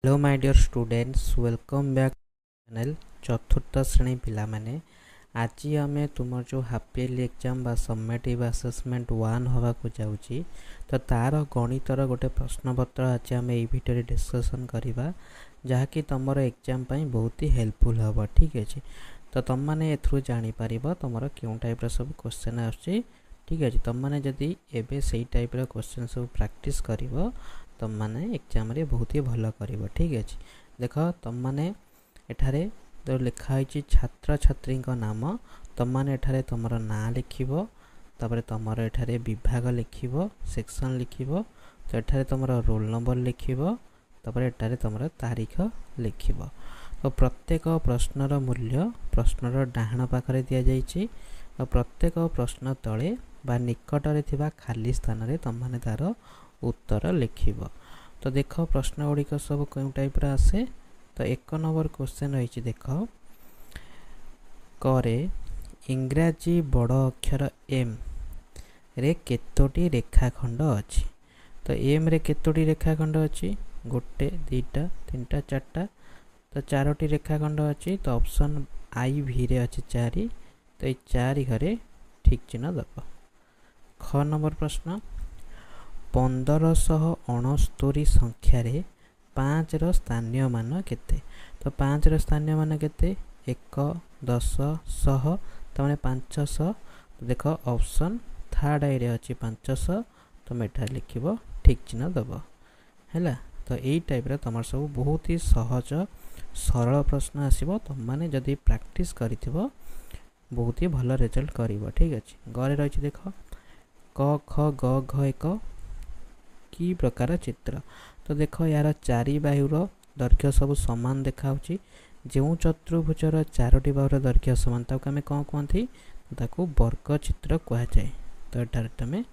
Hello my dear students, welcome back channel चतुर्थ श्रेणी पिला माने। आज आम तुम जो हाफ इयरली एग्जाम बा समेटिव असेसमेंट 1 हवा को जाउची तो तार गणितर गोटे प्रश्नपत्र आज आम ये भिडियो डिस्कसन करवा जहाँकि तुम एग्जाम बहुत ही हेल्पफुल हम। ठीक अच्छे, तो तुम मैंने एथरू जापर तुम क्यों टाइप सब क्वेश्चन आसुची। ठीक अच्छे, तुम मैंने जदि एबे से टाइप क्वेश्चन सब प्रैक्टिस कर तुम मैंने एग्जाम रे बहुत ही भल कर। ठीक अच्छे, देख तुम मैंने एठारे तो लिखाई छात्र छात्री नाम तुम मैंने एठारे तुम ना लिख तापर तुम एठारे विभाग लिख सेक्शन लिख तो एठारे तुम रोल नंबर लिख तापर एठारे तुम तारीख लिख। तो प्रत्येक प्रश्नर मूल्य प्रश्नर डाहाण पाखरे दि जाइए और प्रत्येक प्रश्न तले बा निकटरे थिबा खाली स्थान रे तुम मैंने तार उत्तर लिख। तो देख प्रश्न गुड़िक सब क्यों टाइप आसे। तो 1 नंबर क्वेश्चन रही देख करे इंग्राजी बड़ अक्षर एम रे केतोटी रेखाखंड अच्छी। तो एम रे केतोटी रेखाखंड अच्छी, गोटे दुईटा तीनटा चार्टा, तो 4टी रेखाखंड अच्छी। तो ऑप्शन आई भी रे अच्छी 4। तो ये 4 घरे ठीक चिन्ह दब। ख नंबर प्रश्न 1569 संख्यार 5 रो स्थानीय मान केते। तो 5 रो स्थानीय मान केते 1 10 100 तमाने 500। तो देख ऑप्शन थर्ड आई रे अच्छी 500, तुम एटा लिखिबो ठीक चिन्ह दब हैला। तो यही टाइप रे तुम सब बहुत ही सहज सरल प्रश्न आसीबो। तुम माने जदि प्रैक्टिस करिथिबो बहुत ही भल रिजल्ट करिवो। ठीक अच्छे, गरे रही देख क ख ग घ एक की प्रकार चित्र। तो देख यार 4 बाहुर दैर्घ्य सब सामान देखा जो चतुर्भुजर 4टी बाहुर दैर्घ्य सामान ताको आमे कौन कहती ताको वर्ग चित्र कह जाए। तो एटार तुम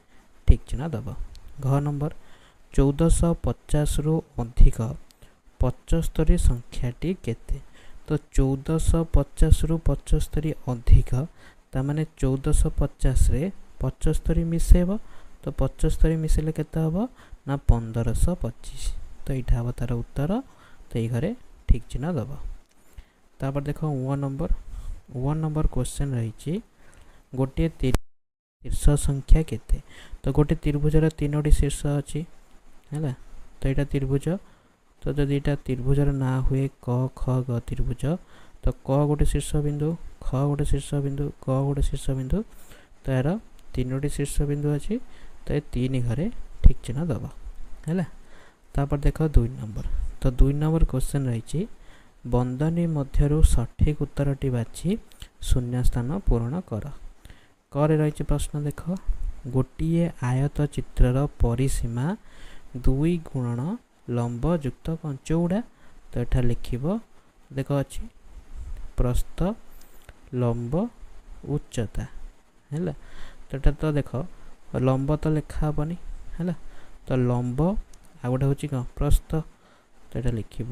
ठीक चिन्ह दब। घ नंबर 1450 रु अधिक 75 संख्याटी केते। तो 1450 रु 75 अधिक तामाने 1450 रे 75 मिसेब। तो 75 मिसेले केते हबो ना 1525। तो यहाँ हम तार उत्तर। तो ये घरे ठीक चिन्ह दब। तापर देख 1 नंबर क्वेश्चन रही गोटे शीर्ष संख्या केते। तो गोटे त्रिभुजर 3टी शीर्ष अच्छी है। तो यहाँ त्रिभुज, तो जब यहाँ त्रिभुजर ना हुए क ख ग त्रिभुज, तो क गोटे शीर्ष बिंदु, ख गोटे शीर्ष बिंदु, ग गोटे शीर्ष बिंदु। तो यार 3टी शीर्ष बिंदु अच्छी। तो ये 3 घरे ठीक चिन्ह दब है। तापर देख 2 नंबर। तो 2 नंबर क्वेश्चन रही बंदनी मध्यरु सठिक उत्तरटी बाछि शून्य स्थान पूरण कर। करे रही प्रश्न देख गोटे आयत चित्रर परिसीमा 2 गुणन लंब युक्त पंचौड़ा। तो यहाँ लिख देख अच्छी प्रस्थ लंब उच्चता है। तो यहाँ तो देख लंब तो लिखा हेनी है। तो लंब आ गोटे हूँ कौन प्रस्थ। तो यहाँ लिख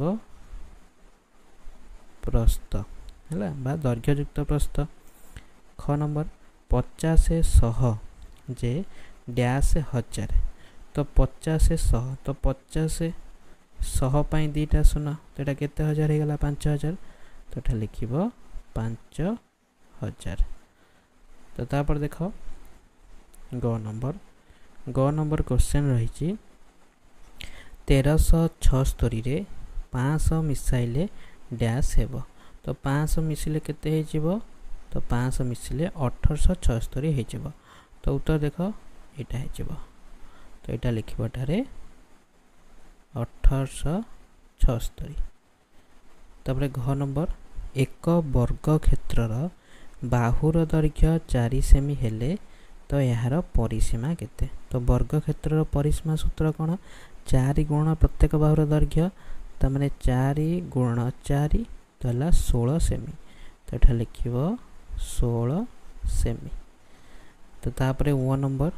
प्रस्थ है बा दैर्घ्ययुक्त प्रस्थ। ख नंबर 50 100 जे डैश 1000। तो 50 100, तो 50 100 पाई 2टा शून्य। तो यहाँ केते हजार हो 5000। तो यहाँ लिख 5000। तो तापर देख ग नंबर क्वेश्चन रही 1376 रे 500 मिसाइले डैश हेब। तो 500 मिसिले केते हो। तो 500 मिसिले 1876 हो। तो उत्तर देख यहाँ हो। तो यहाँ लिख 1876। तापर घ नंबर 1 वर्ग क्षेत्रर बाहुर दैर्घ्य 4 सेमी हेले तो यार परिसीमा केते। तो वर्ग क्षेत्रर परिसीमा सूत्र कौन 4 गुण प्रत्येक बाहुर दैर्घ्य तमाने 4 गुण 4 तो है 16 सेमी। तो यहाँ लिख 16 सेमी। तो तापर 1 नंबर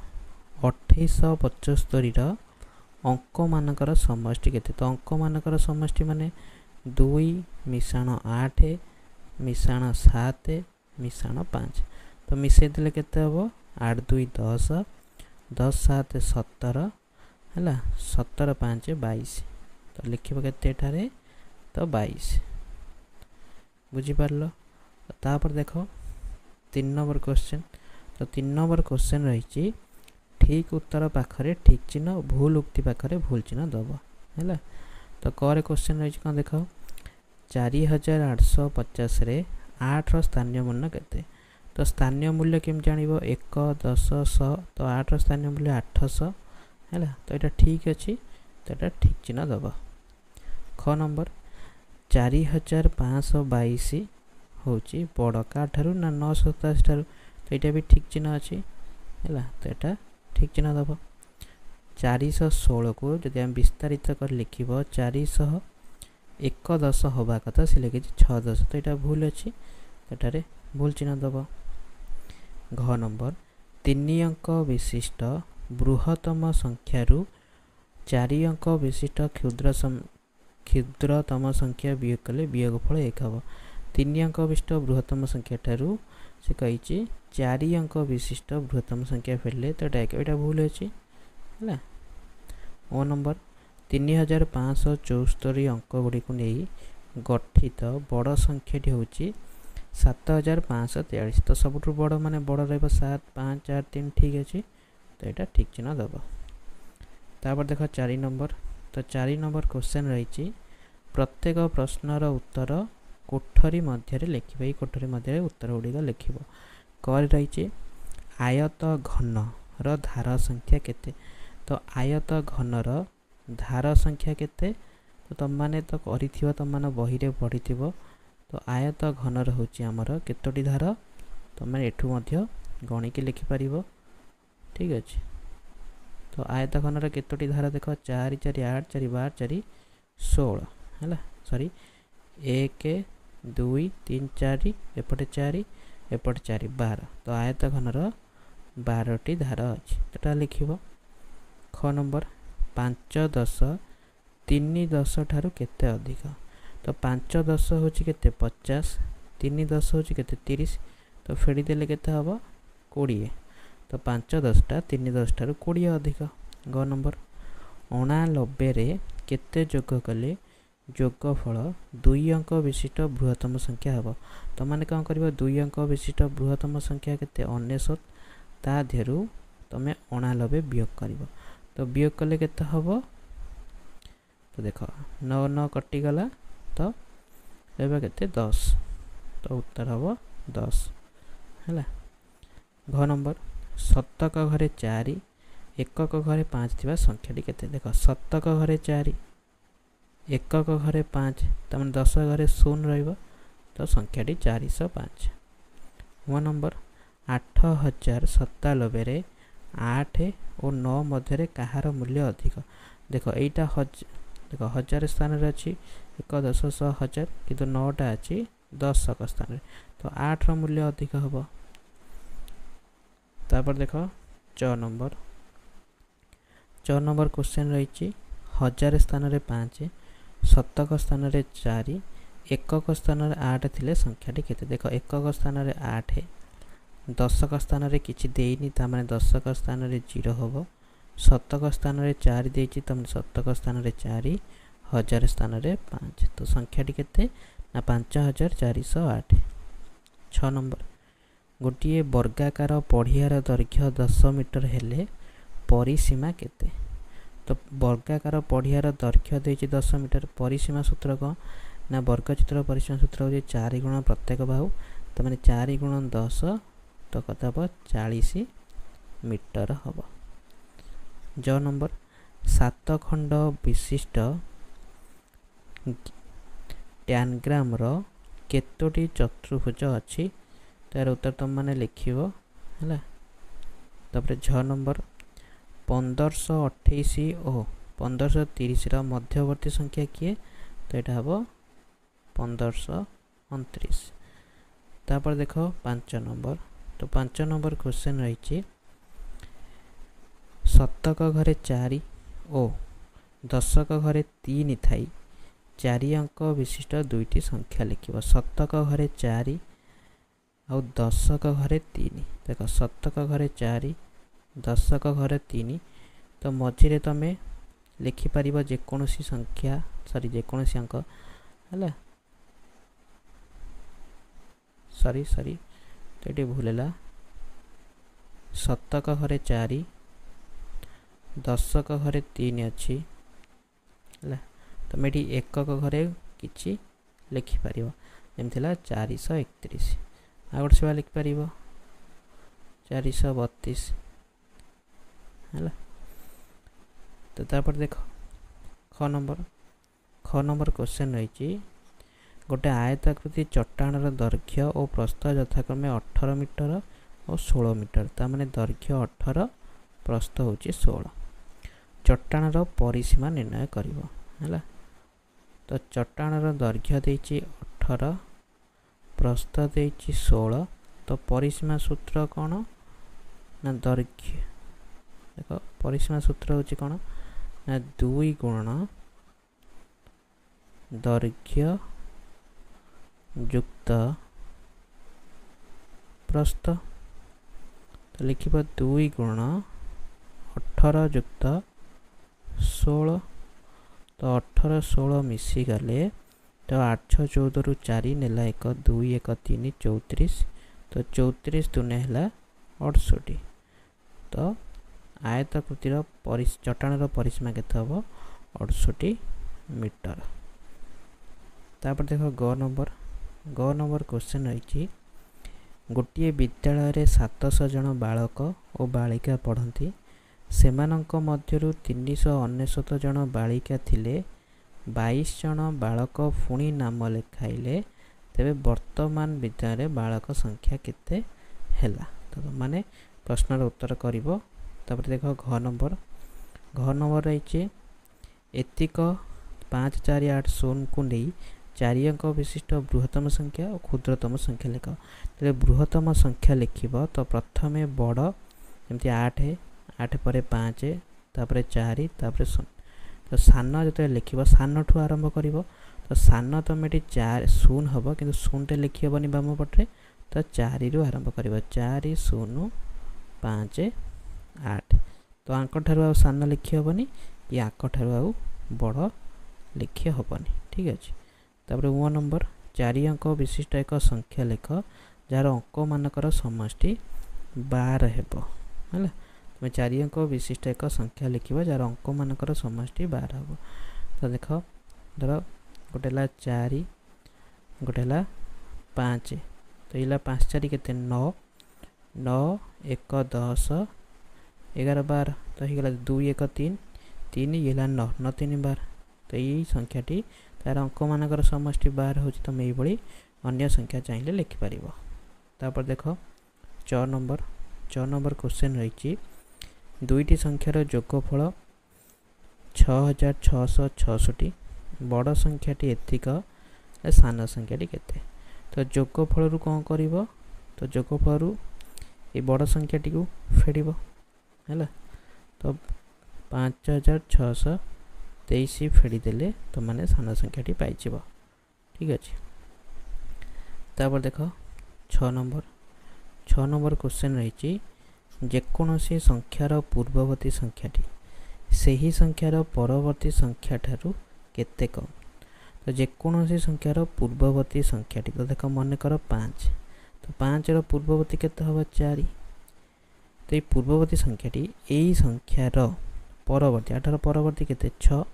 2875 अंक मानकर समष्टि केते। तो अंक मानकर समष्टि माने 2 मिशाण 8 मिशाण 7 मिशाण 5। तो मिसई देले केते हबो 8 2 10 10 7 17 है 17 5 22। तो लिखिबो केते एठारे तो 22 बुझी पारलो। तापर देखो 3 नंबर क्वेश्चन। तो 3 नंबर क्वेश्चन रही ठीक उत्तर पाखरे ठीक चिन्ह भूल उक्ति पाखरे भूल चिन्ह दब है। तो करे क्वेश्चन रही कौन देख 4850 रे 8 रो स्थानीय मूल्य केते। तो स्थानीय मूल्य केम जानिबो 1 10 100 तो 8 रो स्थानीय मूल्य 800 है। तो यहाँ ठीक अच्छी तो यहाँ ठीक चिन्ह दब। ख नंबर 4522 हूँ बड़ का ठारू ना 987 ठारू तो यहाँ भी ठीक चिन्ह अच्छी है। तो यहाँ ठीक चिन्ह दब। 416 को जब आम विस्तारित कर लिखब 400 1 10 हवा कथा से लिखी 6 10 तो यहाँ भूल अच्छी तो यहाँ भूल चिन्ह दब। घ नंबर 3 अंक विशिष्ट बृहत्तम संख्यारू 4 अंक विशिष्ट क्षुद्रतम संख्या वियोग कले वियोगफल 1 हम। 3 अंक विशिष्ट बृहत्तम संख्या ठारू से कही 4 अंक विशिष्ट बृहत्तम संख्या फेरले तो यहाँ भूल अच्छी है। ओ नंबर 3574 अंक गुड़ी को नहीं गठित बड़ संख्याटी हूँ 7543 तो सबुठ बड़ माने बड़ रहा 7 5 4 3 ठीक अच्छे तो यहाँ ठीक चिन्ह दब। तापर देख 4 नंबर। तो 4 नंबर क्वेश्चन रही प्रत्येक प्रश्नर उत्तर कोठरी मध्य लिखिब। ये कोठरी मध्य उत्तर गुड़िक लिखिब। कर रही आयत घन र धार संख्या केते। तो आयत घनर धार संख्या केते तो तुम माने तो करिथिबो तुम माने बही रे पढ़िथिबो। तो आयत घनर होची हमर केतोटी धार तुम माने एठू मध्य गणिकी लिखि परिबो ठीक अछि। तो आयत घनर केतोटी धार देख 4 4 8 4 12 4 16 है सॉरी 1 2 3 4 एपटे 4 एपटे 4 12 तो आयत घनर 12टी धार अच्छी तो लिखिब। ख नंबर 5 10 3 10 ठारू केते अधिक। तो 5 10 हूँ केते 50 3 10 हूँ केते 30 तो फेड़ी देले केते हबो 20 तो 5 10 टा 3 10 ठारू 20 अधिक। ग नंबर 89 रे केते जोग कले जोगफल 2 अंक विशिष्ट बृहत्तम संख्या हबो। तो माने कौन करिवो 2 अंक विशिष्ट बृहत्तम संख्या केते 99 ता देहरु तमे 89 वियोग करिवो। तो वियोग कले केते हबो तो देख 9 9 कटि गला तो एबे केते 10 तो उत्तर हबो 10 है। घ नंबर शतक घरे 4 एकक घरे 5 थिबा संख्याटी केते। देख शतक घरे 4 एकक घरे 5 तमन 10 घरे 0 रहइबो तो संख्याटी 405। व नंबर 8097 रे 8 और 9 मध्य कहार मूल्य अधिक। देख यहाँ देख 1000 स्थान रे अच्छी 1 10 100 1000 किंतु 9टा अच्छी 10 स्थान रे तो 8 रो मूल्य अधिक हम। तापर देख 4 नंबर क्वेश्चन रही 1000 स्थान रे 5 शतक स्थान रे 4 एकक स्थान रे 8 थिले संख्याटी केते। देख एकक स्थान रे 8 दशक स्थान रे किछि देइनी ता माने दशक स्थान रे 0 होबो। शतक स्थान रे 4 देइछि त माने शतक स्थान रे 4 1000 स्थान रे 5 तो संख्याटी केते ना 5408। 6 नंबर गोटिए वर्गाकार पढ़ियार दैर्घ्य 10 मीटर हेले परिसीमा केते। तो वर्गाकार पढ़ियार दैर्घ्य देइछि 10 मीटर परिसीमा सूत्र को ना वर्गचित्र परिसीमा सूत्र हो 4 गुण प्रत्येक बाहु तो माने 4 गुण 10 तो कथा 40 मीटर हम। ज नंबर 7 खंड विशिष्ट टैनग्राम रो केतोटी चतुर्भुज अच्छी तार उत्तर तुम मैंने लिखिबो है। तापर झ नंबर 1528 और 1530 रो मध्यवर्ती संख्या किए तो यहाँ हम 1529। तापर देख 5 नंबर। तो 5 नंबर क्वेश्चन रही शतक घरे 4 और दशक घरे 3 थाई 4 अंक विशिष्ट 2टी संख्या लिखिब। शतक घरे 4 और दशक घरे 3 देख शतक घरे 4 दशक घरे 3 तो मझे तुम लिखिपर जेकोसी संख्या सॉरी जेकोसी अंक है सॉरी सॉरी तो ये भूल है शतक घरे 4 दशक घरे 3 अच्छी है तुम ये एकक घरे किसी लिखिपर जमी 431 आ गोटे सेवा लिखिपर 432 है तो तापर देख ख नंबर क्वेश्चन रही गोटे आयताकृति चट्टाणर दैर्घ्य और प्रस्थ यथाक्रमे 18 मीटर और 16 मीटर ता माने दैर्घ्य 18 प्रस्थ होची 16 चट्टाणर परिसीमा निर्णय करिवो हैला तो चट्टाणर दैर्घ्य देछि 18 प्रस्थ देछि 16 तो परिसीमा सूत्र कौन ना दैर्घ्य देख परिसीमा सूत्र होची कौन ना 2 गुणन दैर्घ्य युक्त प्रस्थ तो लिखिब 2 गुणन 18 युक्त 16 तो 18 16 मिसी गले तो 8 14 रु 4 नेला 1 2 1 3 34 तो 34 दुने है 68 तो आयताकृतिर चट्टाणर परिसीमा केते हम 68 मीटर तापर देख ग नंबर क्वेश्चन रही गोटे विद्यालय रे 700 जन बालक और बालिका पढ़ती सेमानंक मध्यरु 399 जन बालिका थिले 22 जन बालक पुणी नाम लेखाइले तेबे वर्तमान विद्यालय रे बालक संख्या केते हैला तो माने प्रश्नर उत्तर करिवो तापर देख घ नंबर रही एतिक 5 4 8 0 को नहीं 4 अंक विशिष्ट बृहत्तम संख्या और क्षुद्रतम संख्या लिख तो बृहत्तम संख्या लिखिब तो प्रथमे बड़ जमती 8 पर 5 तापर 4 तापर 0 तो सान जो लिखिब सान ठू आरंभ कर तो सान तुम ये 4 0 हम कि 0 लिखी हेनी बाम पटे तो 4 रु आरंभ कर 4 0 5 8 तो आंक ठार सान लिखी हेनी कि आंक ठार आउ बड़ लिखी हेनी ठीक अच्छे तापर वो नंबर 4 अंक विशिष्ट एक संख्या लिख जार अंक मानकर समष्टि 12 हेबो हैला तुम 4 अंक विशिष्ट एक संख्या लिखिबा जार अंक मानकर समष्टि 12 हेबो तो देख धर गोटे ला 4 गोटे ला 5 तो इला 5 4 केते 9 9 1 10 11 12 तो ही गला 2 1 3 3 इला 9 9 3 12 तो यही संख्याटी तार अंक मानकर समष्टि 12 हो तुम ये अन्य संख्या चाहिए लिखिपर तापर देख 6 नंबर क्वेश्चन रही दुईटी संख्यार जोगफल 6666 बड़ संख्याटी एतिक सान संख्याटी केते तो जोगफल रु कौन कर तो जोगफल रु ये बड़ संख्याटी को फेड़ है तो 5623 फेड़देले तो माने सान संख्याटी पाइब ठीक अच्छे तापर देख 6 नंबर क्वेश्चन रही जेकोसी संख्यार पूर्ववर्ती संख्याटी सही संख्यार परवर्ती संख्या ठारू केते कम तो जेकोसी संख्यार पूर्ववर्ती संख्याटी तो देख मन कर 5 तो 5 रो पूर्ववर्ती केते हम 4 तो ये पूर्ववर्ती संख्याटी यही संख्यार परवर्ती आठार परवर्ती केते 6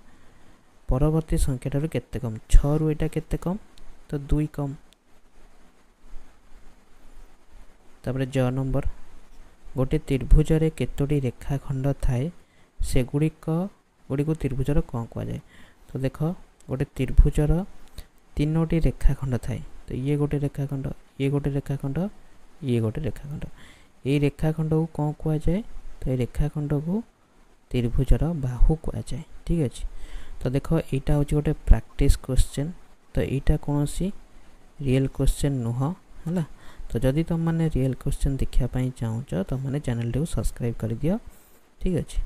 परवर्ती संख्या ठारू केते कम 6 रु एटा केते कम तो 2 कम तापर ज नंबर गोटे त्रिभुज रे केतोटी रेखाखंड थाए से गुड़ी को त्रिभुजर कौन कह जाए तो देख गोटे त्रिभुजर 3टी रेखाखंड थाए तो ये गोटे रेखाखंड ये गोटे रेखाखंड ये गोटे रेखाखंड ये रेखाखंड को कौन कह जाए तो ये रेखाखंड को त्रिभुजर बाहु कह जाए ठीक अच्छे तो देख यहाँ हूँ गोटे प्रैक्टिस क्वेश्चन तो यहाँ कौन सी रियल क्वेश्चन नुह है तो जदि तुम मैंने रियल क्वेश्चन देखापी चाहूच तो मैंने चैनल को सब्सक्राइब कर दियो ठीक अच्छे।